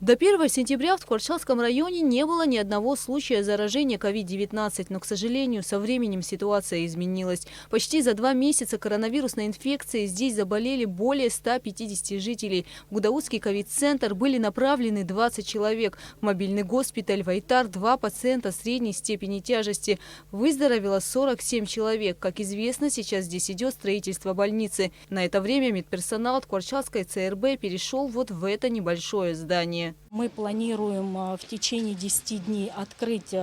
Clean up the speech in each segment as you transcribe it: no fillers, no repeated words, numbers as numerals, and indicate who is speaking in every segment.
Speaker 1: До 1 сентября в Ткварчалском районе не было ни одного случая заражения COVID-19, но, к сожалению, со временем ситуация изменилась. Почти за 2 месяца коронавирусной инфекцией здесь заболели более 150 жителей. В Гудаутский ковид-центр были направлены 20 человек. В мобильный госпиталь в Айтар 2 пациента средней степени тяжести. Выздоровело 47 человек. Как известно, сейчас здесь идет строительство больницы. На это время медперсонал Ткварчалской ЦРБ перешел вот в это небольшое здание.
Speaker 2: Мы планируем в течение 10 дней открыть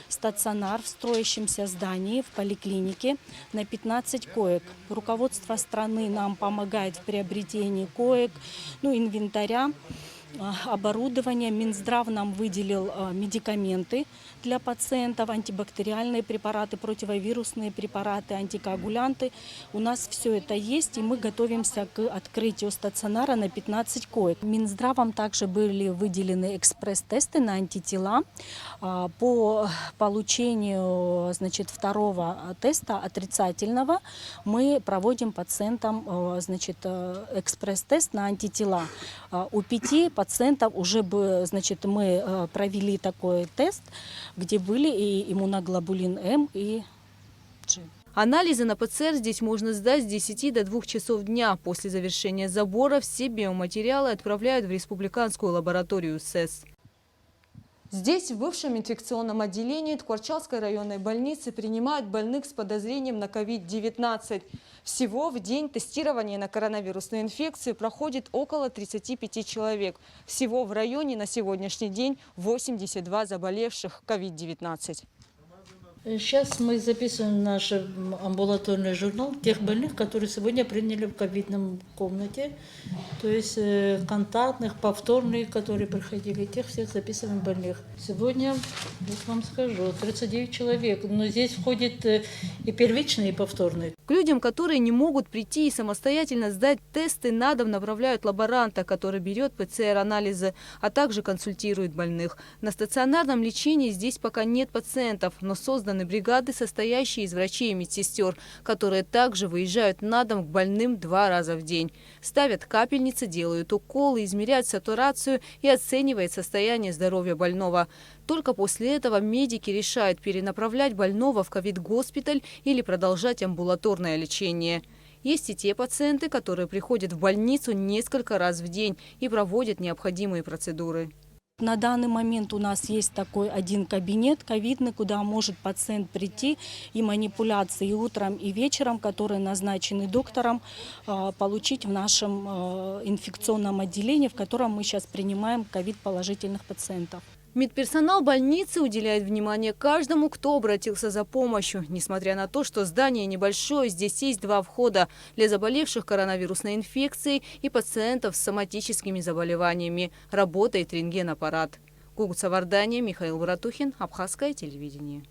Speaker 2: стационар в строящемся здании в поликлинике на 15 коек. Руководство страны нам помогает в приобретении коек, инвентаря, оборудования. Минздрав нам выделил медикаменты для пациентов, антибактериальные препараты, противовирусные препараты, антикоагулянты. У нас все это есть, и мы готовимся к открытию стационара на 15 коек. Минздравом также были выделены экспресс-тесты на антитела. По получению, второго теста отрицательного мы проводим пациентам, экспресс-тест на антитела. У 5 пациентов уже мы провели такой тест, где были и иммуноглобулин М, и G.
Speaker 1: Анализы на ПЦР здесь можно сдать с 10 до 2 часов дня. После завершения забора все биоматериалы отправляют в республиканскую лабораторию СЭС. Здесь, в бывшем инфекционном отделении Ткварчалской районной больницы, принимают больных с подозрением на COVID-19. Всего в день тестирования на коронавирусную инфекцию проходит около 35 человек. Всего в районе на сегодняшний день 82 заболевших COVID-19.
Speaker 3: Сейчас мы записываем наш амбулаторный журнал тех больных, которые сегодня приняли в ковидном комнате. То есть контактных, повторных, которые приходили, тех всех записываем больных. Сегодня, я вам скажу, 39 человек. Но здесь входит и первичные, и повторные.
Speaker 1: К людям, которые не могут прийти и самостоятельно сдать тесты, на дом направляют лаборанта, который берет ПЦР-анализы, а также консультирует больных. На стационарном лечении здесь пока нет пациентов, но созданы бригады, состоящие из врачей и медсестер, которые также выезжают на дом к больным 2 раза в день. Ставят капельницы, делают уколы, измеряют сатурацию и оценивают состояние здоровья больного. Только после этого медики решают, перенаправлять больного в ковид-госпиталь или продолжать амбулаторное лечение. Есть и те пациенты, которые приходят в больницу несколько раз в день и проводят необходимые процедуры.
Speaker 2: На данный момент у нас есть такой один кабинет ковидный, куда может пациент прийти и манипуляции и утром, и вечером, которые назначены доктором, получить в нашем инфекционном отделении, в котором мы сейчас принимаем ковид-положительных пациентов.
Speaker 1: Медперсонал больницы уделяет внимание каждому, кто обратился за помощью. Несмотря на то, что здание небольшое, здесь есть 2 входа для заболевших коронавирусной инфекцией и пациентов с соматическими заболеваниями. Работает рентген-аппарат. Гугуца Вардания, Михаил Воратухин, Абхазское телевидение.